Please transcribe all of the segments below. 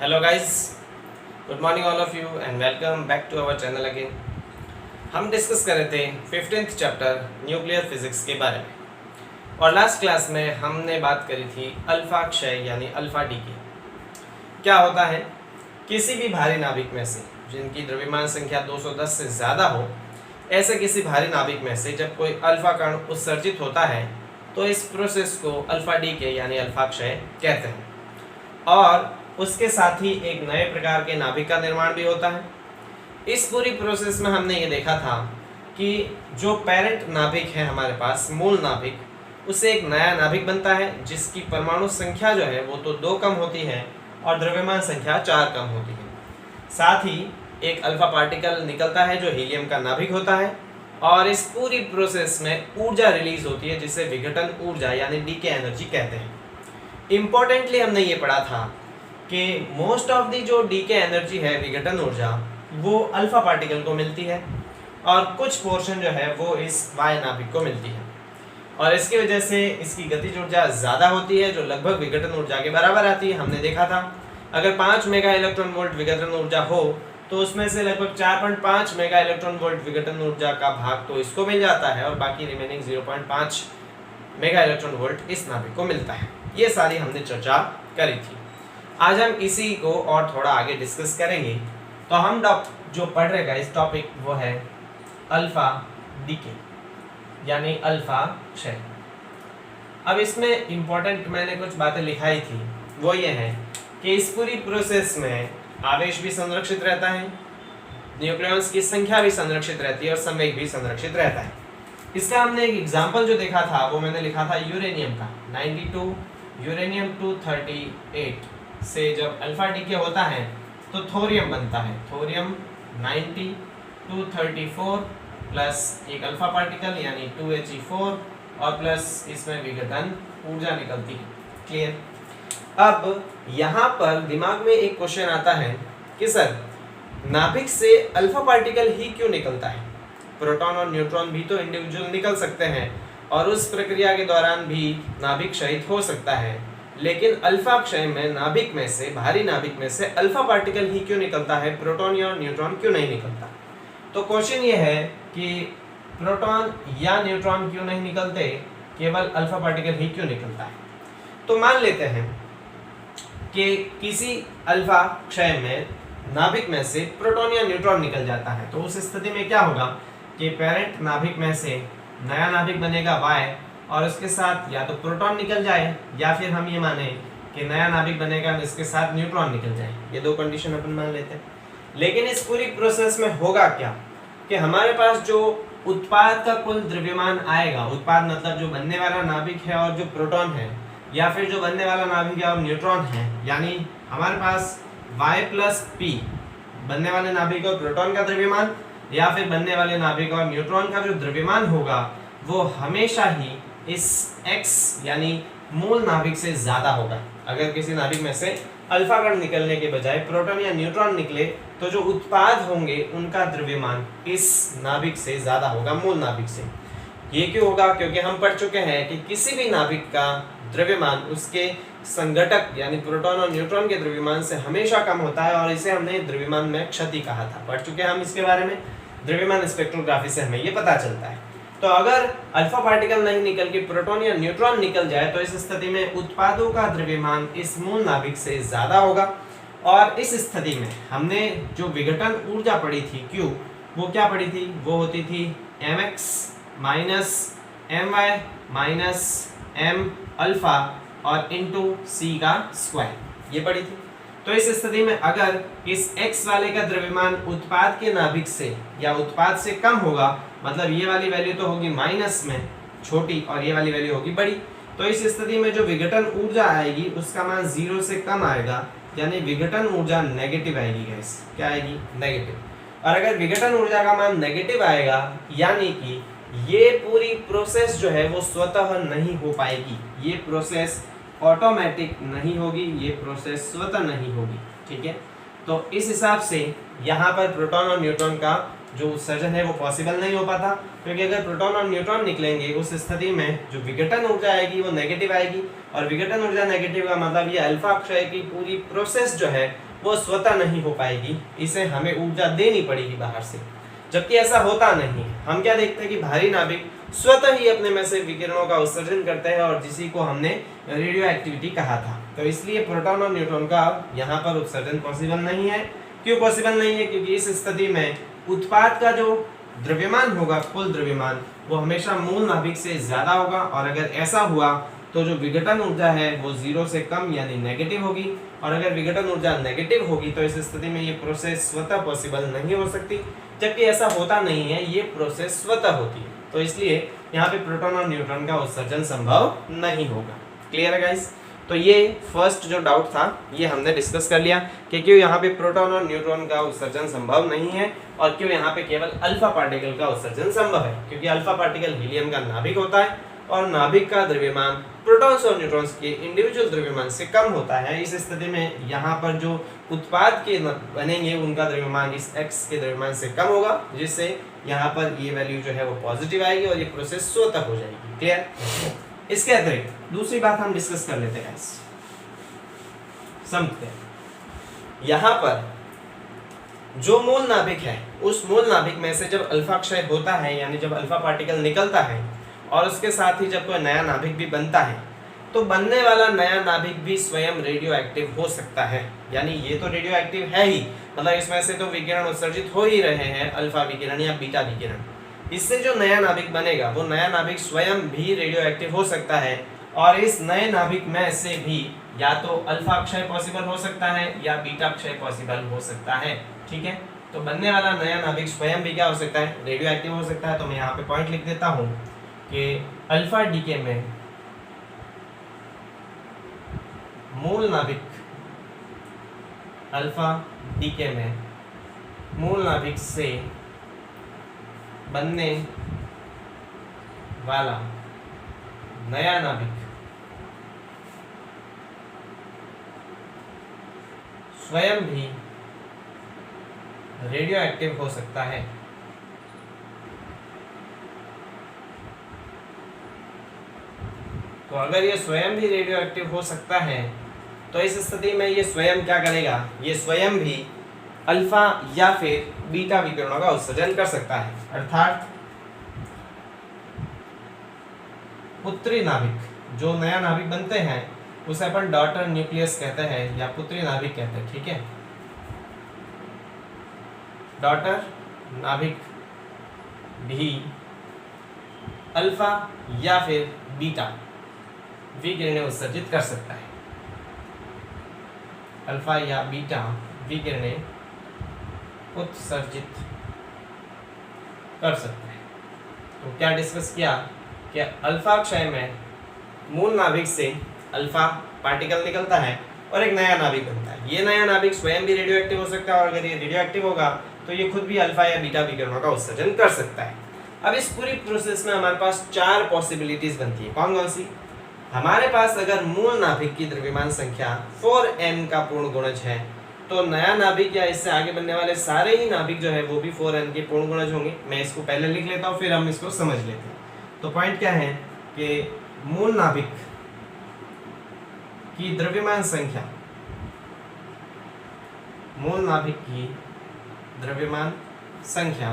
Hello guys, good morning all of you and welcome back to our channel again. हम discuss कर रहे थे 15th chapter nuclear physics के बारे में और लास्ट क्लास में हमने बात करी थी अल्फा क्षय यानी अल्फा डी की। क्या होता है, किसी भी भारी नाभिक में से जिनकी द्रव्यमान संख्या 210 से ज़्यादा हो, ऐसे किसी भारी नाभिक में से जब कोई अल्फा कण उत्सर्जित होता है तो इस प्रोसेस को अल्फा डी के यानी अल्फा क्षय कहते हैं और उसके साथ ही एक नए प्रकार के नाभिक का निर्माण भी होता है। इस पूरी प्रोसेस में हमने ये देखा था कि जो पेरेंट नाभिक है हमारे पास, मूल नाभिक, उससे एक नया नाभिक बनता है जिसकी परमाणु संख्या जो है वो तो 2 कम होती है और द्रव्यमान संख्या 4 कम होती है। साथ ही एक अल्फा पार्टिकल निकलता है जो हीलियम का नाभिक होता है और इस पूरी प्रोसेस में ऊर्जा रिलीज होती है जिसे विघटन ऊर्जा यानी डीके एनर्जी कहते हैं। इम्पोर्टेंटली हमने ये पढ़ा था कि मोस्ट ऑफ दी जो डीके एनर्जी है, विघटन ऊर्जा, वो अल्फा पार्टिकल को मिलती है और कुछ पोर्शन जो है वो इस वाय नाभिक को मिलती है और इसकी वजह से इसकी गतिज ऊर्जा ज़्यादा होती है जो लगभग विघटन ऊर्जा के बराबर आती है। हमने देखा था अगर 5 मेगा इलेक्ट्रॉन वोल्ट विघटन ऊर्जा हो तो उसमें से लगभग 4.5 मेगा इलेक्ट्रॉन वोल्ट विघटन ऊर्जा का भाग तो इसको मिल जाता है और बाकी रिमेनिंग 0.5 मेगा इलेक्ट्रॉन वोल्ट इस नाभिक को मिलता है। ये सारी हमने चर्चा करी थी। आज हम इसी को और थोड़ा आगे डिस्कस करेंगे। तो हम जो पढ़ रहे हैं इस टॉपिक वो है अल्फा डीके यानी अल्फा क्षय। अब इसमें इम्पोर्टेंट मैंने कुछ बातें लिखाई थी, वो ये है कि इस पूरी प्रोसेस में आवेश भी संरक्षित रहता है, न्यूक्लियॉन्स की संख्या भी संरक्षित रहती है और संवेग भी संरक्षित रहता है। इसका हमने एक एग्जाम्पल जो देखा था वो मैंने लिखा था यूरेनियम का। 92 यूरेनियम 238 से जब अल्फा डीके होता है तो थोरियम बनता है। थोरियम 90 234 प्लस एक अल्फा पार्टिकल यानी 2He4 और प्लस इसमें विघटन ऊर्जा निकलती है। क्लियर? अब यहाँ पर दिमाग में एक क्वेश्चन आता है कि सर नाभिक से अल्फा पार्टिकल ही क्यों निकलता है? प्रोटॉन और न्यूट्रॉन भी तो इंडिविजुअल निकल सकते हैं और उस प्रक्रिया के दौरान भी नाभिक क्षयित हो सकता है, लेकिन अल्फा क्षय में नाभिक में से, भारी नाभिक में से अल्फा पार्टिकल ही क्यों निकलता है, प्रोटॉन या न्यूट्रॉन क्यों नहीं निकलता? तो क्वेश्चन ये है कि प्रोटॉन या न्यूट्रॉन क्यों नहीं निकलते, केवल अल्फा पार्टिकल ही क्यों निकलता है? तो मान लेते हैं कि किसी अल्फा क्षय में नाभिक में से प्रोटॉन या न्यूट्रॉन निकल जाता है, तो उस स्थिति में क्या होगा कि पेरेंट नाभिक में से नया नाभिक बनेगा वाय और उसके साथ या तो प्रोटॉन निकल जाए या फिर हम ये माने कि नया नाभिक बनेगा इसके साथ न्यूट्रॉन निकल जाए। ये 2 कंडीशन अपन मान लेते हैं। लेकिन इस पूरी प्रोसेस में होगा क्या कि हमारे पास जो उत्पाद का कुल द्रव्यमान आएगा, उत्पाद मतलब जो बनने वाला नाभिक है और जो प्रोटॉन है, या फिर जो बनने वाला नाभिक है और न्यूट्रॉन है, यानी हमारे पास Y+P बनने वाले नाभिक और प्रोटॉन का द्रव्यमान या फिर बनने वाले नाभिक और न्यूट्रॉन का जो द्रव्यमान होगा वो हमेशा ही इस X यानी मूल नाभिक से ज़्यादा होगा। अगर किसी नाभिक में से अल्फा कण निकलने के बजाय प्रोटॉन या न्यूट्रॉन निकले तो जो उत्पाद होंगे उनका द्रव्यमान इस नाभिक से ज़्यादा होगा, मूल नाभिक से। ये क्यों होगा? क्योंकि हम पढ़ चुके हैं कि किसी भी नाभिक का द्रव्यमान उसके संघटक यानी प्रोटॉन और न्यूट्रॉन के द्रव्यमान से हमेशा कम होता है और इसे हमने द्रव्यमान में क्षति कहा था। पढ़ चुके हैं हम इसके बारे में, द्रव्यमान स्पेक्ट्रोग्राफी से हमें ये पता चलता है। तो अगर अल्फा पार्टिकल नहीं निकल के प्रोटॉन या न्यूट्रॉन निकल जाए तो इस स्थिति में उत्पादों का द्रव्यमान इस मूल नाभिक से ज़्यादा होगा और इस स्थिति में हमने जो विघटन ऊर्जा पढ़ी थी Q, वो क्या पढ़ी थी? वो होती थी mx minus my minus m alpha और इंटू c का स्क्वायर, ये पढ़ी थी। तो इस स्थिति में अगर इस x वाले का द्रव्यमान उत्पाद के नाभिक से या उत्पाद से कम होगा, मतलब ये वाली वैल्यू तो होगी माइनस में छोटी और ये वाली वैल्यू होगी बड़ी, तो इस स्थिति में जो विघटन ऊर्जा आएगी उसका मान 0 से कम आएगा, यानी विघटन ऊर्जा नेगेटिव आएगी। गाइस क्या आएगी? नेगेटिव। और अगर विघटन ऊर्जा का मान नेगेटिव आएगा यानी कि ये पूरी प्रोसेस जो है वो स्वतः नहीं हो पाएगी, ये प्रोसेस ऑटोमेटिक नहीं होगी, ये प्रोसेस स्वतः नहीं होगी। ठीक है, तो इस हिसाब से यहाँ पर प्रोटॉन और न्यूट्रॉन का जो उत्सर्जन है वो पॉसिबल नहीं हो पाता, क्योंकि अगर प्रोटॉन और न्यूट्रॉन निकलेंगे उस स्थिति में जो विघटन ऊर्जा आएगी वो नेगेटिव आएगी, और विघटन ऊर्जा नेगेटिव का मतलब ये अल्फा क्षय की पूरी प्रोसेस जो है वो स्वतः नहीं हो पाएगी, इसे हमें ऊर्जा देनी पड़ेगी बाहर से, जबकि ऐसा होता नहीं है। हम क्या देखते हैं कि भारी नाभिक स्वतः ही अपने में से विकिरणों का उत्सर्जन करते हैं और जिसी को हमने रेडियो एक्टिविटी कहा था। तो इसलिए प्रोटॉन और न्यूट्रॉन का यहाँ पर उत्सर्जन पॉसिबल नहीं है। क्यों पॉसिबल नहीं है? क्योंकि इस स्थिति में उत्पाद का जो द्रव्यमान होगा, कुल द्रव्यमान, वो हमेशा मूल नाभिक से ज्यादा होगा, और अगर ऐसा हुआ तो जो विघटन ऊर्जा है वो 0 से कम यानी नेगेटिव होगी, और अगर विघटन ऊर्जा नेगेटिव होगी तो इस स्थिति में ये प्रोसेस स्वतः पॉसिबल नहीं हो सकती, जबकि ऐसा होता नहीं है, ये प्रोसेस स्वतः होती है। तो इसलिए यहाँ पे प्रोटॉन और न्यूट्रॉन का उत्सर्जन संभव नहीं होगा। क्लियर है गाइस? तो ये फर्स्ट जो डाउट था ये हमने डिस्कस कर लिया कि क्यों यहाँ पे प्रोटॉन और न्यूट्रॉन का उत्सर्जन संभव नहीं है और क्यों यहाँ पे केवल अल्फा पार्टिकल का उत्सर्जन संभव है। क्योंकि अल्फा पार्टिकल हीलियम का नाभिक होता है और नाभिक का द्रव्यमान प्रोटॉन्स और न्यूट्रॉन्स के इंडिविजुअल द्रव्यमान से कम होता है। इस स्थिति में यहाँ पर जो उत्पाद के बनेंगे उनका द्रव्यमान इस x के द्रव्यमान से कम होगा, जिससे यहाँ पर ये वैल्यू जो है वो पॉजिटिव आएगी और ये प्रोसेस स्वतः हो जाएगी। क्लियर? इसके अतिरिक्त दूसरी बात हम डिस्कस कर लेते हैं, समझते हैं। यहाँ पर जो मूल नाभिक है, उस मूल नाभिक में से जब अल्फा क्षय होता है, यानी जब अल्फा पार्टिकल निकलता है और उसके साथ ही जब कोई नया नाभिक भी बनता है, तो बनने वाला नया नाभिक भी स्वयं रेडियो एक्टिव हो सकता है। यानी ये तो रेडियो एक्टिव है ही, मतलब इसमें से तो विकिरण उत्सर्जित हो ही रहे हैं, अल्फा विकिरण या बीटा विकिरण। इससे जो नया नाभिक बनेगा वो नया नाभिक स्वयं भी रेडियो एक्टिव हो सकता है, और इस नए नाभिक में से भी या तो अल्फा क्षय पॉसिबल हो सकता है या बीटा क्षय पॉसिबल हो सकता है। ठीक है? तो बनने वाला नया नाभिक स्वयं भी क्या हो सकता है? रेडियो एक्टिव हो सकता है। तो मैं यहाँ पे पॉइंट लिख देता हूँ कि अल्फा डीके में मूल नाभिक, अल्फा डीके में मूल नाभिक से बनने वाला नया नाभिक स्वयं भी रेडियो एक्टिव हो सकता है। तो अगर ये स्वयं भी रेडियो एक्टिव हो सकता है तो इस स्थिति में ये स्वयं क्या करेगा? ये स्वयं भी अल्फा या फिर बीटा विकिरणों का उत्सर्जन कर सकता है। अर्थात पुत्री नाभिक, जो नया नाभिक बनते हैं उसे अपन डॉटर न्यूक्लियस कहते हैं या पुत्री नाभिक कहते हैं। ठीक है? डॉटर नाभिक भी अल्फा या फिर बीटा विकिरणें उत्सर्जित कर सकता है। अल्फा या बीटा विकिरणें उत्सर्जित कर सकते हैं। तो क्या डिस्कस किया कि अल्फा क्षय में मूल नाभिक से अल्फा पार्टिकल निकलता है और एक नया नाभिक बनता है। ये नया नाभिक स्वयं भी रेडियो एक्टिव हो सकता है, और अगर ये रेडियो एक्टिव होगा तो ये खुद भी अल्फा या बीटा विकिरणों का उत्सर्जन कर सकता है। अब इस पूरी प्रोसेस में हमारे पास 4 पॉसिबिलिटीज बनती है। कौन कौन सी? हमारे पास अगर मूल नाभिक की द्रव्यमान संख्या 4n का पूर्ण गुणज है तो नया नाभिक या इससे आगे बनने वाले सारे ही नाभिक जो है वो भी 4n के पूर्ण गुणज होंगे। मैं इसको पहले लिख लेता हूँ, फिर हम इसको समझ लेते हैं। तो पॉइंट क्या है कि मूल नाभिक की द्रव्यमान संख्या, मूल नाभिक की द्रव्यमान संख्या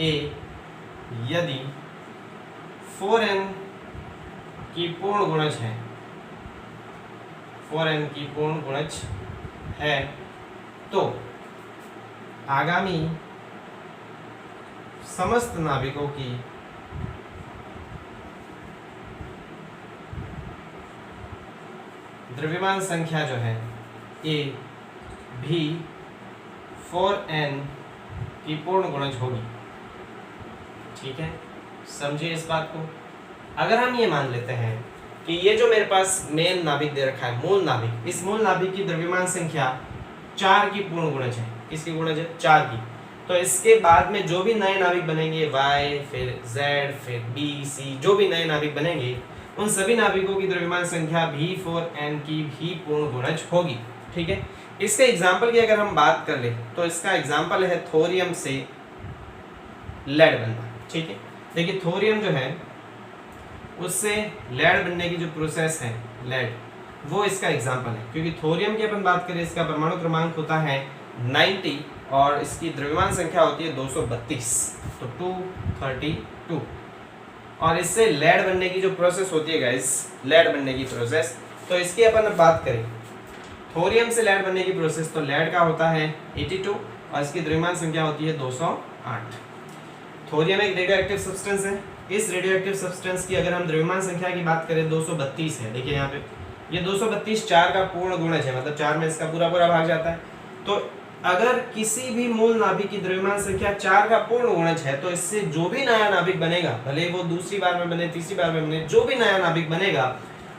a यदि 4n की पूर्ण गुणज है, 4n की पूर्ण गुणज है, तो आगामी समस्त नाभिकों की द्रव्यमान संख्या जो है a भी 4n की पूर्ण गुणज होगी। ठीक है? समझिए इस बात को। अगर हम ये मान लेते हैं कि ये जो मेरे पास मेन नाभिक दे रखा है, मूल नाभिक, इस मूल नाभिक की द्रव्यमान संख्या 4 की पूर्ण गुणज है। किसकी गुणज है? 4 की। तो इसके बाद में जो भी नए नाभिक बनेंगे, y फिर z फिर b c, जो भी नए नाभिक बनेंगे उन सभी नाभिकों की द्रव्यमान संख्या भी 4n की भी पूर्ण गुणज होगी। ठीक है? इसके एग्जाम्पल की अगर हम बात कर ले तो इसका एग्जाम्पल है थोरियम से लेड बनना। ठीक है? देखिए थोरियम जो है उससे लेड बनने की जो प्रोसेस है, लेड, वो इसका एग्जाम्पल है, क्योंकि थोरियम की अपन बात करें इसका परमाणु क्रमांक होता है 90 और इसकी द्रव्यमान संख्या होती है 232, तो 232। और इससे लेड बनने की जो प्रोसेस होती है गाइस, लेड बनने की प्रोसेस, तो इसकी अपन बात करें थोरियम से लेड बनने की प्रोसेस, तो लेड का होता है 82 और इसकी द्रव्यमान संख्या होती है 208। थोरियम एक रेडियो एक्टिव सब्सटेंस है। इस रेडियो एक्टिव सब्सटेंस की अगर हम द्रव्यमान संख्या की बात करें 232 है। देखिए यहाँ पे ये 232 4 का पूर्ण गुणज है, मतलब 4 में इसका पूरा पूरा भाग जाता है। तो अगर किसी भी मूल नाभिक की द्रव्यमान संख्या 4 का पूर्ण गुणज है तो इससे जो भी नया नाभिक बनेगा, भले वो दूसरी बार में बने, तीसरी बार में बने, जो भी नया नाभिक बनेगा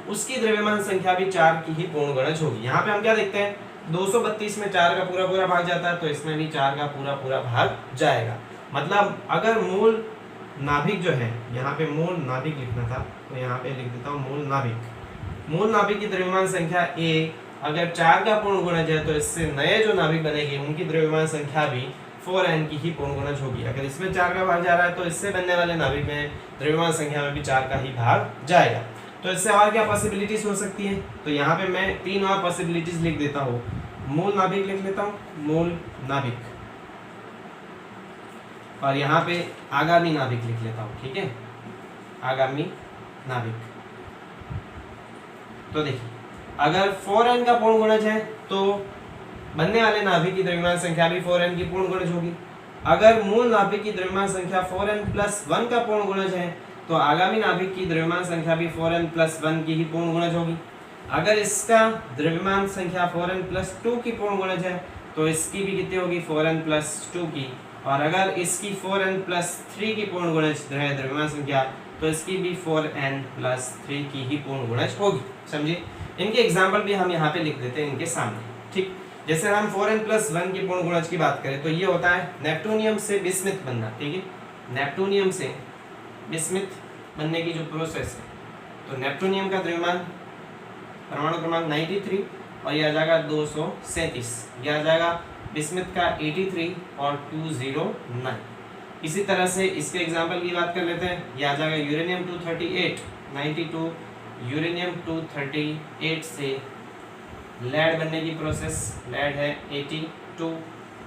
उसकी द्रव्यमान संख्या भी 4 की ही पूर्ण गुणज होगी। यहाँ पे हम क्या देखते हैं, 232 में 4 का पूरा पूरा भाग जाता है, तो इसमें भी 4 का पूरा पूरा भाग जाएगा। मतलब अगर मूल नाभिक जो है, यहाँ पे मूल नाभिक लिखना था तो यहाँ पे लिख देता हूँ मूल नाभिक। मूल नाभिक की द्रव्यमान संख्या A अगर 4 का पूर्ण गुणज है तो इससे नए जो नाभिक बनेंगे उनकी द्रव्यमान संख्या भी 4n की ही पूर्ण गुणज होगी। अगर इसमें 4 का भाग जा रहा है तो इससे बनने वाले नाभिक में द्रव्यमान संख्या में भी 4 का ही भाग जाएगा। तो इससे और क्या पॉसिबिलिटीज हो सकती है, तो यहाँ पे मैं 3 और पॉसिबिलिटीज लिख देता हूँ। मूल नाभिक लिख लेता हूँ, मूल नाभिक, और यहाँ पे आगामी नाभिक लिख लेता हूँ, ठीक है, आगामी नाभिक। तो देखिए अगर 4n का पूर्ण गुणज है तो बनने वाले नाभिक की द्रव्यमान संख्या भी 4n की पूर्ण गुणज होगी। अगर मूल नाभिक की द्रव्यमान संख्या 4n+1 का पूर्ण गुणज है तो आगामी नाभिक की द्रव्यमान संख्या भी 4n+1 की ही पूर्ण गुणज होगी। अगर इसका द्रव्यमान संख्या 4n+2 की पूर्ण गुणज है तो इसकी भी कितनी होगी, 4n+2 की। और अगर इसकी 4n+3 की पूर्ण गुणज है द्रव्यमान संख्या, तो इसकी भी 4n+3 की ही पूर्ण गुणज होगी। समझिए, इनके एग्जाम्पल भी हम यहाँ पे लिख देते हैं इनके सामने, ठीक। जैसे हम 4n+1 की पूर्ण गुणज की बात करें तो ये होता है नेप्टूनियम से बिस्मिथ बनना, ठीक है। नेप्टूनियम से बिस्मिथ बनने की जो प्रोसेस है, तो नेप्टूनियम का द्रव्यमान परमाणु क्रमांक 93 और यह आ जाएगा 237, यह आ जाएगा बिस्मिथ का 83 और 209। इसी तरह से इसके एग्जाम्पल की बात कर लेते हैं, यह आ जाएगा यूरेनियम 238, 92 यूरेनियम 238 से लेड बनने की प्रोसेस, लेड है 82,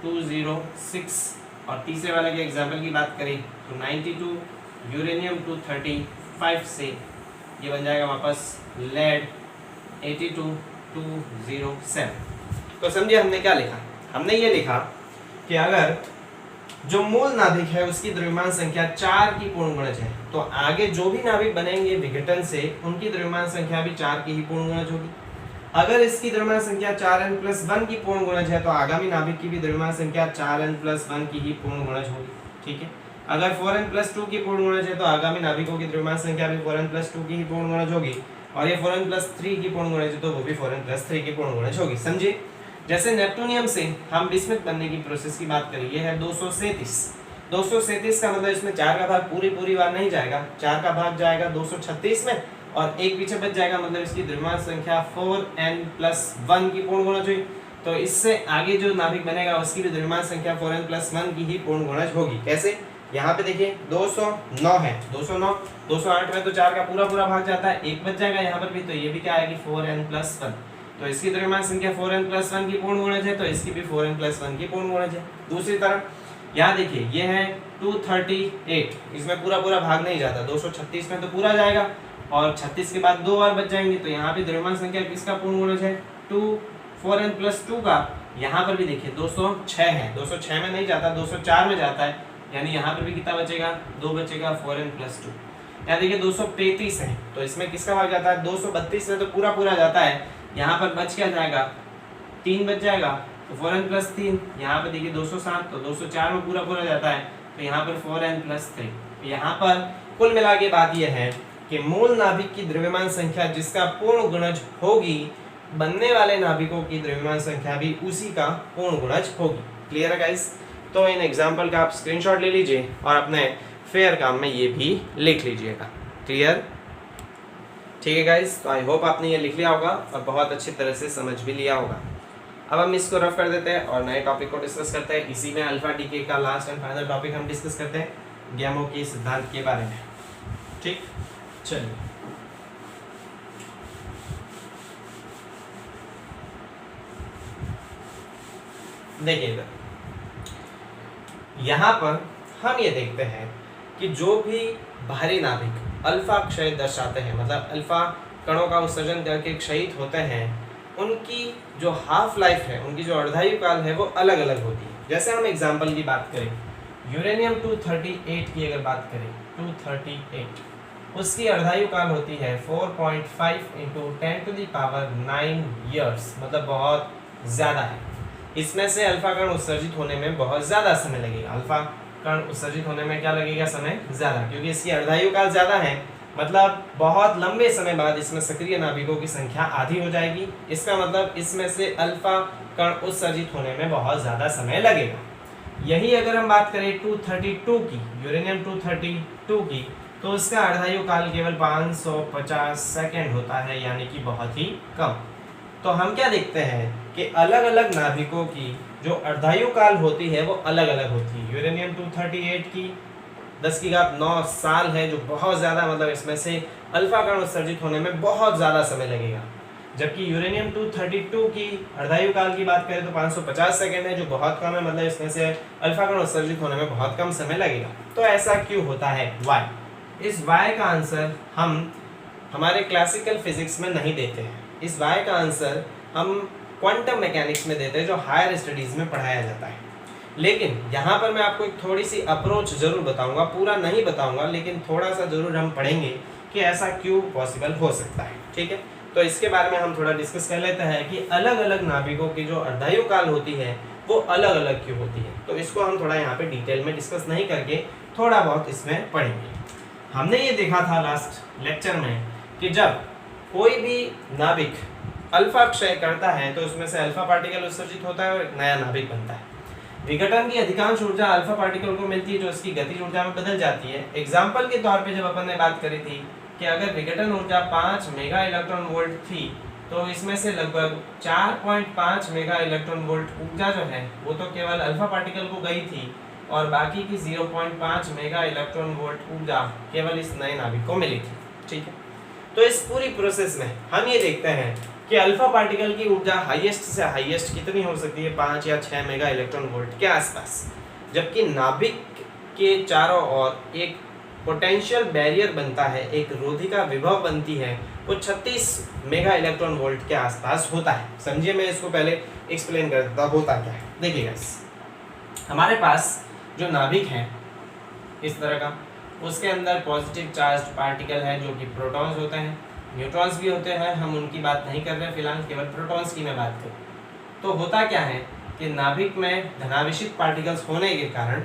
206। और तीसरे वाले के एग्जाम्पल की बात करें तो 92 यूरेनियम 235 से ये बन जाएगा वापस लेड 82, 207। तो समझिए हमने क्या लिखा, हमने ये लिखा कि अगर जो मूल नाभिक है उसकी द्रव्यमान संख्या 4 की पूर्ण गुणज है तो आगे जो भी नाभिक बनेंगे विघटन से उनकी द्रव्यमान संख्या भी 4 की ही पूर्ण गुणज होगी। अगर इसकी द्रव्यमान संख्या 4n+1 की पूर्ण गुणज है तो आगामी नाभिक की भी द्रव्यमान संख्या 4n+1 की ही पूर्ण गुणज होगी, ठीक है। अगर 4n+2 की पूर्ण गुणज है तो आगामी नाभिकों की द्रव्यमान संख्या भी 4n+2 की ही पूर्ण गुणज होगी। और ये 4n+3 की पूर्ण गुणज है तो वो भी 4n+3 की पूर्ण गुणज होगी। समझिए, जैसे नेप्टूनियम से हम बिस्मिथ बनने की प्रोसेस की बात करें, ये है 237 का मतलब इसमें 4 का भाग पूरी बार नहीं जाएगा, 4 का भाग जाएगा 236 में और एक पीछे बच जाएगा, मतलब इसकी द्रव्यमान संख्या 4n+1 की पूर्ण गुणज हुई। तो इससे आगे जो नाभिक बनेगा उसकी भी द्रव्यमान संख्या 4n+1 की ही पूर्ण गुणज होगी। कैसे, यहाँ पे देखिए 209 है, 208 में तो 4 का पूरा भाग जाता है, एक बच जाएगा यहाँ पर भी, तो ये भी क्या आएगी 4n+1। तो इसकी द्रव्यमान संख्या 4n+1 की पूर्ण गुणज है तो इसकी भी 4n+1 की पूर्ण गुणज है। दूसरी तरफ यहाँ देखिए ये है 238, इसमें पूरा भाग नहीं जाता, 236 में तो पूरा जाएगा और 36 के बाद 2 और बच जाएंगे, तो यहाँ पे द्रव्यमान संख्या किसका पूर्ण गुणज है, 4n+2 का। यहाँ पर भी देखिए 206 है, 206 में नहीं जाता, 204 में जाता है, यानी यहाँ पर भी कितना बचेगा, 2 बचेगा 4n+2। यहाँ देखिए 235 है तो इसमें किसका भाग जाता है, 232 में तो पूरा जाता है, यहाँ पर बच क्या जाएगा, 3 बच जाएगा, तो 4n+3। यहाँ पर देखिए 207 तो 204 में पूरा जाता है, तो यहाँ पर 4n+3। यहाँ पर कुल मिला के बात यह है कि मूल नाभिक की द्रव्यमान संख्या जिसका पूर्ण गुणज होगी, बनने वाले नाभिकों की द्रव्यमान संख्या भी उसी का पूर्ण गुणज होगी। क्लियर है गाइस? तो इन एग्जाम्पल का आप स्क्रीनशॉट ले लीजिए और अपने फेयर काम में ये भी लिख लीजिएगा। क्लियर? ठीक है गाइस, तो आई होप आपने ये लिख लिया होगा और बहुत अच्छी तरह से समझ भी लिया होगा। अब हम इसको रफ कर देते हैं और नए टॉपिक को डिस्कस करते हैं। इसी में अल्फा डीके का लास्ट एंड फाइनल टॉपिक हम डिस्कस करते हैं गैमो के सिद्धांत के बारे में। ठीक, चलिए देखिएगा, यहाँ पर हम ये देखते हैं कि जो भी भारी नाभिक अल्फा क्षय दर्शाते हैं, मतलब अल्फा कणों का उत्सर्जन करके क्षयित होते हैं, उनकी जो हाफ लाइफ है, उनकी जो अर्धायु काल है, वो अलग अलग होती है। जैसे हम एग्जाम्पल की बात करें, यूरेनियम 238 की अगर बात करें, 238 उसकी अर्धायु काल होती है 4.5 × 10⁹ ईयर्स, मतलब बहुत ज़्यादा है। इसमें से अल्फा कण उत्सर्जित होने में बहुत ज़्यादा समय लगेगा। अल्फा कण उत्सर्जित होने में क्या लगेगा? समय ज़्यादा, क्योंकि इसकी अर्धायु काल ज़्यादा है, मतलब बहुत लंबे समय बाद इसमें सक्रिय नाभिकों की संख्या आधी हो जाएगी। इसका मतलब इसमें से अल्फा कण उत्सर्जित होने में बहुत ज़्यादा समय लगेगा। यही अगर हम बात करें 232 की, यूरेनियम 232 की, तो उसका अर्धायु काल केवल 550 सेकेंड होता है, यानी कि बहुत ही कम। तो हम क्या देखते हैं कि अलग अलग नाभिकों की जो अर्धायु काल होती है वो अलग अलग होती है। यूरेनियम 238 की 10⁹ साल है, जो बहुत ज़्यादा, मतलब इसमें से अल्फा कण उत्सर्जित होने में बहुत ज़्यादा समय लगेगा। जबकि यूरेनियम 232 की अर्धायु काल की बात करें तो 550 सेकेंड है, जो बहुत कम है, मतलब इसमें से अल्फा कण उत्सर्जित होने में बहुत कम समय लगेगा। तो ऐसा क्यों होता है? वाई। इस वाई का आंसर हम हमारे क्लासिकल फिजिक्स में नहीं देते हैं। इस वाई का आंसर हम क्वांटम मैकेनिक्स में देते हैं, जो हायर स्टडीज़ में पढ़ाया जाता है। लेकिन यहाँ पर मैं आपको एक थोड़ी सी अप्रोच ज़रूर बताऊँगा, पूरा नहीं बताऊँगा, लेकिन थोड़ा सा ज़रूर हम पढ़ेंगे कि ऐसा क्यों पॉसिबल हो सकता है। ठीक है, तो इसके बारे में हम थोड़ा डिस्कस कर लेते हैं कि अलग अलग नाभिकों की जो अर्धायु काल होती है वो अलग अलग क्यों होती है। तो इसको हम थोड़ा यहाँ पे डिटेल में डिस्कस नहीं करके थोड़ा बहुत इसमें पढ़ेंगे। हमने ये देखा था लास्ट लेक्चर में कि जब कोई भी नाभिक अल्फा क्षय करता है तो उसमें से अल्फा पार्टिकल उत्सर्जित होता है और एक नया नाभिक बनता है। विघटन की अधिकांश ऊर्जा अल्फा पार्टिकल को मिलती है, जो इसकी गतिज ऊर्जा में बदल जाती है। एग्जाम्पल के तौर पे जब अपन ने बात करी थी कि अगर विघटन ऊर्जा 5 मेगा इलेक्ट्रॉन वोल्ट थी, तो इसमें से लगभग 4.5 मेगा इलेक्ट्रॉन वोल्ट ऊर्जा जो है वो तो केवल अल्फा पार्टिकल को गई थी, और बाकी की 0.5 मेगा इलेक्ट्रॉन वोल्ट ऊर्जा केवल इस नए नाभिक को मिली थी। ठीक है, तो इस पूरी प्रोसेस में हम ये देखते हैं कि अल्फा पार्टिकल की ऊर्जा हाईएस्ट से हाईएस्ट कितनी हो सकती है? 5 या 6 मेगा इलेक्ट्रॉन वोल्ट के आसपास। जबकि नाभिक के चारों ओर एक पोटेंशियल बैरियर बनता है, एक रोधिका विभव बनती है, वो 36 मेगा इलेक्ट्रॉन वोल्ट के आसपास होता है। समझिए, मैं इसको पहले एक्सप्लेन कर देता हूँ होता क्या है। देखिएगा, हमारे पास जो नाभिक है इस तरह का, उसके अंदर पॉजिटिव चार्ज पार्टिकल है जो कि प्रोटॉन्स होते हैं, न्यूट्रॉन्स भी होते हैं। हम उनकी बात नहीं कर रहे फिलहाल, केवल प्रोटॉन्स की मैं बात करूँ तो होता क्या है कि नाभिक में धनावेशित पार्टिकल्स होने के कारण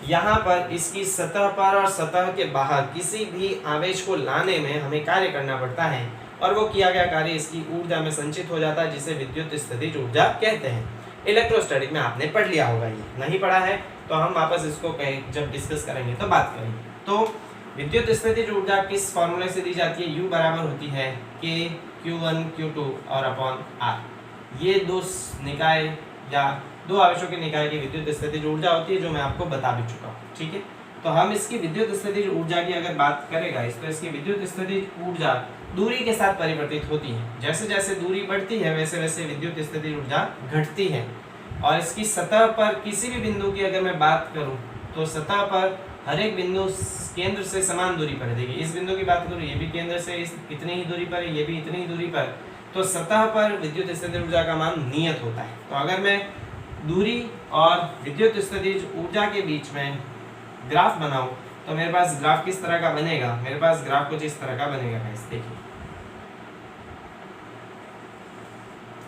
यहाँ पर इसकी सतह पर और सतह के बाहर किसी भी आवेश को लाने में हमें कार्य करना पड़ता है, और वो किया गया कार्य इसकी ऊर्जा में संचित हो जाता है, जिसे विद्युत स्थितिज ऊर्जा कहते हैं। इलेक्ट्रोस्टैटिक में आपने पढ़ लिया होगा, ये नहीं पढ़ा है तो हम वापस इसको कहीं जब डिस्कस करेंगे तो बात करेंगे। तो विद्युत स्थितिज ऊर्जा किस फॉर्मूले से दी जाती है? U बराबर होती है K Q1 Q2 और अपॉन R। ये दो निकाय या दो आवेशों के निकाय की विद्युत स्थितिज ऊर्जा होती है, जो मैं आपको बता भी चुका हूँ। ठीक है, तो हम इसकी विद्युत स्थितिज ऊर्जा की अगर बात करेगा तो इसकी विद्युत स्थितिज ऊर्जा दूरी के साथ परिवर्तित होती है। जैसे जैसे दूरी बढ़ती है वैसे वैसे विद्युत स्थितिज ऊर्जा घटती है। और इसकी सतह पर किसी भी बिंदु की अगर मैं बात करूं तो सतह पर हर एक बिंदु केंद्र से समान दूरी पर रहेगी। इस बिंदु की बात करूं, ये भी केंद्र से इतनी ही दूरी पर है, ये भी इतनी ही दूरी पर, तो सतह पर विद्युत स्थितिज ऊर्जा का मान नियत होता है। तो अगर मैं दूरी और विद्युत स्थितिज ऊर्जा के बीच में ग्राफ बनाऊं तो मेरे पास ग्राफ किस तरह का बनेगा? मेरे पास ग्राफ कुछ इस तरह का बनेगा गाइस, देखिए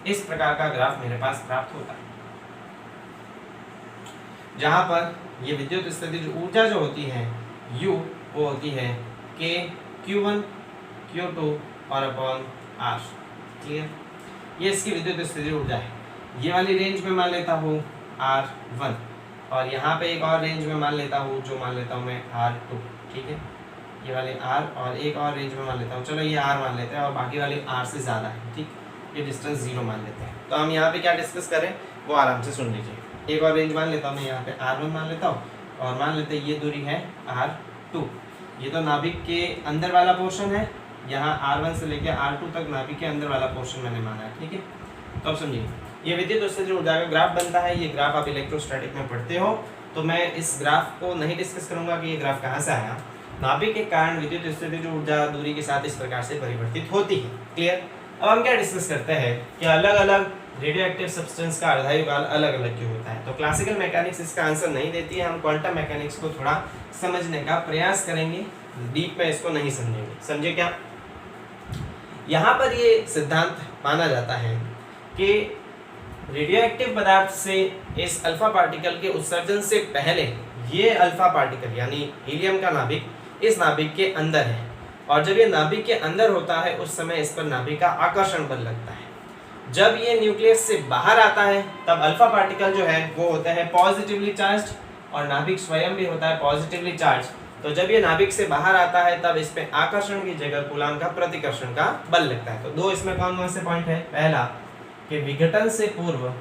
इस प्रकार का ग्राफ मेरे पास प्राप्त होता है, जहां पर ये विद्युत स्थितिज ऊर्जा जो होती है U, वो होती है K Q1 Q2 और अपॉन R। क्लियर? ये इसकी विद्युत स्थितिज ऊर्जा है। ये वाली रेंज में मान लेता हूँ R1, और यहाँ पे एक और रेंज में मान लेता हूँ, जो मान लेता हूँ मैं R2। ठीक है, ये वाले R और एक और रेंज में मान लेता हूँ, चलो ये R मान लेते हैं, और बाकी वाली R से ज़्यादा है। ठीक, ये डिस्टेंस 0 मान लेते हैं। तो हम यहाँ पे क्या डिस्कस करें वो आराम से सुन लीजिए। एक और रेंज मान लेता हूँ मैं, यहाँ पे R1 मान लेता हूँ, और मान लेते हैं ये दूरी है R2। ये तो नाभिक के अंदर वाला पोर्शन है, यहाँ R1 से लेकर R2 तक नाभिक के अंदर वाला पोर्शन मैंने माना है। ठीक है, तो अब समझिए, ये विद्युत उत्सर्जित ऊर्जा का ग्राफ बनता है। ये ग्राफ आप इलेक्ट्रोस्टैटिक में पढ़ते हो, तो मैं इस ग्राफ को नहीं डिस्कस करूंगा कि ये ग्राफ कहाँ से आया। नाभिक के कारण विद्युत उत्सर्जित ऊर्जा दूरी के साथ इस प्रकार से परिवर्तित होती है। क्लियर। अब हम क्या डिस्कस करते हैं कि अलग अलग रेडियो एक्टिव सब्सटेंस का अर्धायुकाल अलग अलग क्यों होता है। तो क्लासिकल मैकेनिक्स इसका आंसर नहीं देती है, हम क्वांटम मैकेनिक्स को थोड़ा समझने का प्रयास करेंगे, डीप में इसको नहीं समझेंगे। समझे क्या? यहाँ पर ये सिद्धांत माना जाता है कि रेडियो एक्टिव पदार्थ से इस अल्फा पार्टिकल के उत्सर्जन से पहले ये अल्फा पार्टिकल यानी हीलियम का नाभिक इस नाभिक के अंदर है, और जब ये नाभिक के अंदर होता है उस समय इस पर नाभिक का आकर्षण बल लगता है। जब ये न्यूक्लियस से बाहर आता है तब अल्फा पार्टिकल जो है वो होता है पॉजिटिवली चार्ज, और नाभिक स्वयं भी होता है पॉजिटिवली चार्ज। तो जब ये नाभिक से बाहर आता है तब इस पे आकर्षण की जगह कूलाम का प्रतिकर्षण का बल लगता है। तो दो इसमें कौन कौन से पॉइंट है? पहला कि विघटन से पूर्व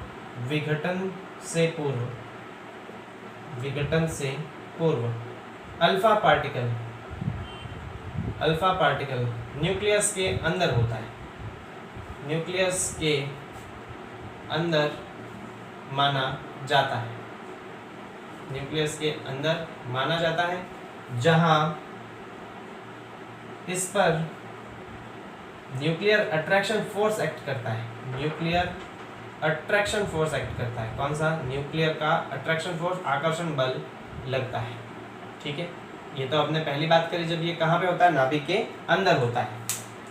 अल्फा पार्टिकल न्यूक्लियस के अंदर होता है, न्यूक्लियस के अंदर माना जाता है, न्यूक्लियस के अंदर माना जाता है, जहां इस पर न्यूक्लियर अट्रैक्शन फोर्स एक्ट करता है। न्यूक्लियर अट्रैक्शन फोर्स एक्ट करता है। कौन सा? न्यूक्लियर का अट्रैक्शन फोर्स, आकर्षण बल लगता है। ठीक है, ये तो आपने पहली बात करी। जब ये कहाँ पे होता है? नाभिक के अंदर होता है।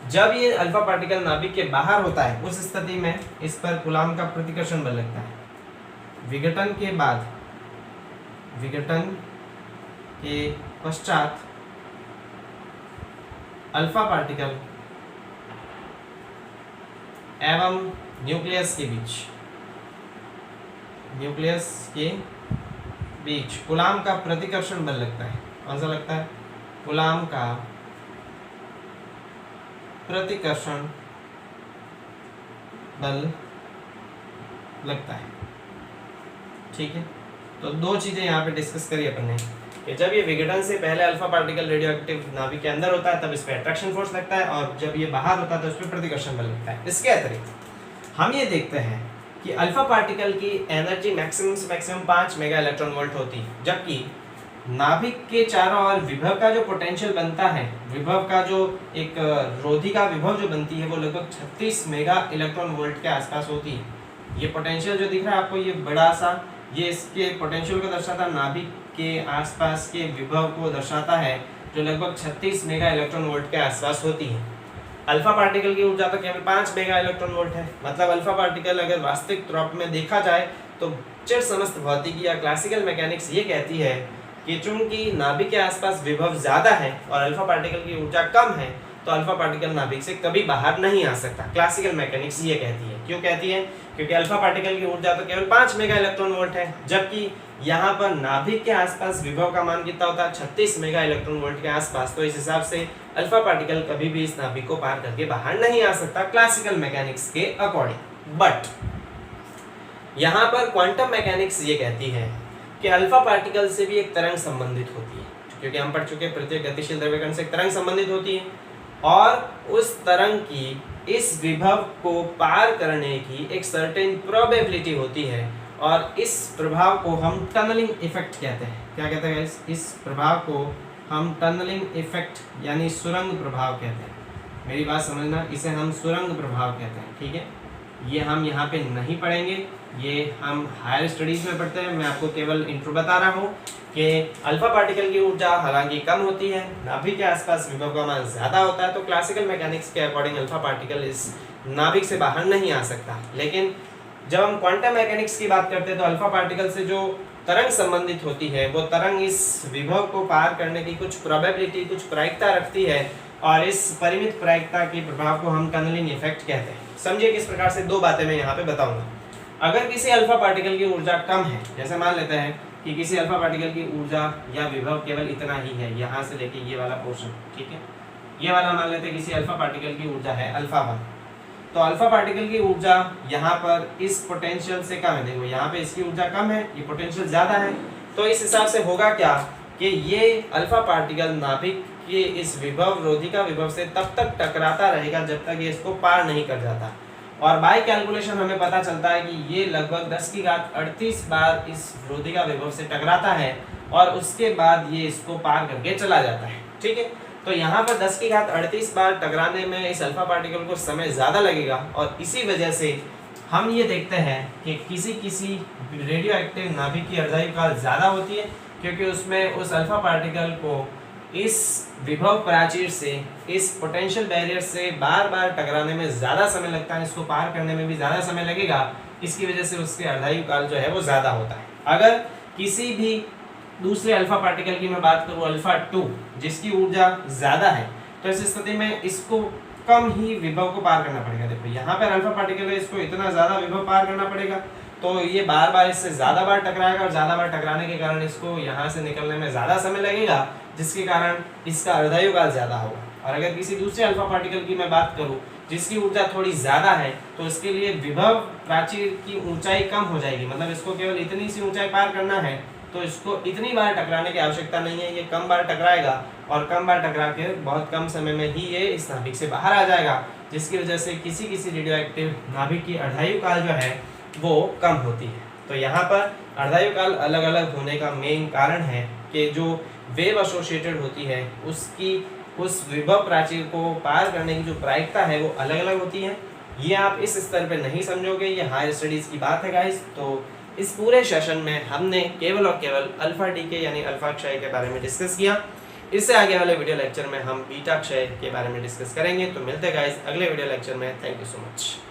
जब ये अल्फा पार्टिकल नाभिक के बाहर होता है उस स्थिति में इस पर कूलाम का प्रतिकर्षण बल लगता है। विघटन के बाद, विघटन के पश्चात अल्फा पार्टिकल एवं न्यूक्लियस के बीच कूलाम का प्रतिकर्षण बल लगता है। कौन सा लगता है? कूलाम का प्रतिकर्षण बल लगता है। ठीक है, तो दो चीजें यहाँ पे डिस्कस करी अपन ने कि जब ये विघटन से पहले अल्फा पार्टिकल रेडियो एक्टिव नाभिक के अंदर होता है तब इस पे अट्रैक्शन फोर्स लगता है, और जब ये बाहर होता है तो इस पे प्रतिकर्षण बल लगता है। इसके अतिरिक्त हम ये देखते हैं कि अल्फा पार्टिकल की एनर्जी मैक्सिमम से मैक्सिमम 5 मेगा इलेक्ट्रॉन वोल्ट होती है, जबकि नाभिक के चारों ओर विभव का जो पोटेंशियल बनता है, विभव का जो एक रोधिका विभव जो बनती है वो लगभग 36 मेगा इलेक्ट्रॉन वोल्ट के आसपास होती है। ये पोटेंशियल जो दिख रहा है आपको, ये बड़ा सा, ये इसके पोटेंशियल को दर्शाता है, नाभिक के आसपास के विभव को दर्शाता है, जो लगभग 36 मेगा इलेक्ट्रॉन वोल्ट के आसपास होती है। अल्फा पार्टिकल की ऊर्जा तो केवल 5 मेगा इलेक्ट्रॉन वोल्ट है। मतलब अल्फा पार्टिकल अगर वास्तविक रूप में देखा जाए तो चिर समस्त भौतिकी या क्लासिकल मैकेनिक्स ये कहती है कि चूंकि नाभिक के आसपास विभव ज़्यादा है और अल्फा पार्टिकल की ऊर्जा कम है तो अल्फा पार्टिकल नाभिक से कभी बाहर नहीं आ सकता। क्लासिकल मैकेनिक्स ये कहती है। क्यों कहती है? क्योंकि अल्फा पार्टिकल की ऊर्जा तो केवल 5 मेगा इलेक्ट्रॉन वोल्ट है, जबकि यहाँ पर नाभिक के आसपास विभव का मान कितना होता है? 36 मेगा इलेक्ट्रॉन वोल्ट के आसपास। तो इस हिसाब से अल्फा पार्टिकल कभी भी इस नाभिक को पार करके बाहर नहीं आ सकता क्लासिकल मैकेनिक्स के अकॉर्डिंग। बट यहाँ पर क्वांटम मैकेनिक्स ये कहती है कि अल्फा पार्टिकल से भी एक तरंग संबंधित होती है, क्योंकि हम पढ़ चुके प्रत्येक गतिशील द्रव्यकण से एक तरंग संबंधित होती है, और उस तरंग की इस विभव को पार करने की एक सर्टेन प्रोबेबिलिटी होती है, और इस प्रभाव को हम टनलिंग इफेक्ट कहते हैं। क्या कहते हैं? इस प्रभाव को हम टनलिंग इफेक्ट यानी सुरंग प्रभाव कहते हैं। मेरी बात समझना, इसे हम सुरंग प्रभाव कहते हैं। ठीक है, ये हम यहाँ पे नहीं पढ़ेंगे, ये हम हायर स्टडीज में पढ़ते हैं। मैं आपको केवल इंट्रो बता रहा हूँ कि अल्फा पार्टिकल की ऊर्जा हालांकि कम होती है, नाभिक के आसपास विभव का मान ज़्यादा होता है, तो क्लासिकल मैकेनिक्स के अकॉर्डिंग अल्फा पार्टिकल इस नाभिक से बाहर नहीं आ सकता। लेकिन जब हम क्वांटम मैकेनिक्स की बात करते हैं तो अल्फा पार्टिकल से जो तरंग संबंधित होती है वो तरंग इस विभव को पार करने की कुछ प्रोबेबिलिटी, कुछ प्रायिकता रखती है, और इस परिमित प्रायिकता के प्रभाव को हम टनलिंग इफेक्ट कहते हैं। समझिए किस प्रकार से। दो बातें मैं यहाँ पे बताऊंगा। अगर किसी अल्फा पार्टिकल की ऊर्जा कम है, जैसे मान लेते हैं कि किसी अल्फा पार्टिकल की ऊर्जा या विभव केवल इतना ही है, यहाँ से लेके ये वाला पोर्शन, ठीक है, ये वाला मान लेते हैं किसी अल्फा पार्टिकल की ऊर्जा है अल्फा 1, तो अल्फा पार्टिकल की ऊर्जा यहाँ पर इस पोटेंशियल से कम है। देखो यहाँ पे इसकी ऊर्जा कम है, ये पोटेंशियल ज़्यादा है, तो इस हिसाब से होगा क्या कि ये अल्फा पार्टिकल नाभिक के इस विभव रोधिका विभव से तब तक टकराता रहेगा जब तक ये इसको पार नहीं कर जाता, और बाय कैलकुलेशन हमें पता चलता है कि ये लगभग 10 की घात 38 बार इस विरोधी का विभव से टकराता है और उसके बाद ये इसको पार करके चला जाता है। ठीक है, तो यहाँ पर 10 की घात 38 बार टकराने में इस अल्फा पार्टिकल को समय ज़्यादा लगेगा और इसी वजह से हम ये देखते हैं कि किसी किसी रेडियो एक्टिव नाभिक की अर्धायु काल ज़्यादा होती है, क्योंकि उसमें उस अल्फा पार्टिकल को इस विभव प्राचीर से, इस पोटेंशियल बैरियर से बार बार टकराने में ज़्यादा समय लगता है, इसको पार करने में भी ज़्यादा समय लगेगा। इसकी वजह से उसके अर्धायु काल जो है वो ज़्यादा होता है। अगर किसी भी दूसरे अल्फा पार्टिकल की मैं बात करूँ अल्फा 2, जिसकी ऊर्जा ज़्यादा है, तो इस स्थिति में इसको कम ही विभव को पार करना पड़ेगा। देखो यहाँ पर अल्फा पार्टिकल है, इसको इतना ज़्यादा विभव पार करना पड़ेगा, तो ये बार बार इससे ज़्यादा बार टकराएगा और ज़्यादा बार टकराने के कारण इसको यहाँ से निकलने में ज़्यादा समय लगेगा, जिसके कारण इसका अर्धायु काल ज़्यादा होगा। और अगर किसी दूसरे अल्फा पार्टिकल की मैं बात करूँ जिसकी ऊर्जा थोड़ी ज़्यादा है, तो इसके लिए विभव प्राचीर की ऊंचाई कम हो जाएगी, मतलब इसको केवल इतनी सी ऊंचाई पार करना है, तो इसको इतनी बार टकराने की आवश्यकता नहीं है। ये कम बार टकराएगा और कम बार टकरा के बहुत कम समय में ही ये इस नाभिक से बाहर आ जाएगा, जिसकी वजह से किसी किसी रेडियो एक्टिव नाभिक की अर्धायु काल जो है वो कम होती है। तो यहाँ पर अर्धायु काल अलग अलग होने का मेन कारण है कि जो वेव एसोसिएटेड होती है उसकी उस विभव प्राचीर को पार करने की जो प्रायिकता है वो अलग अलग होती है। ये आप इस स्तर पे नहीं समझोगे, ये हायर स्टडीज़ की बात है गाइस। तो इस पूरे सेशन में हमने केवल और केवल अल्फा डीके यानी अल्फा क्षय के बारे में डिस्कस किया। इससे आगे वाले वीडियो लेक्चर में हम बीटा क्षय के बारे में डिस्कस करेंगे। तो मिलते हैं गाइस अगले वीडियो लेक्चर में। Thank you so much.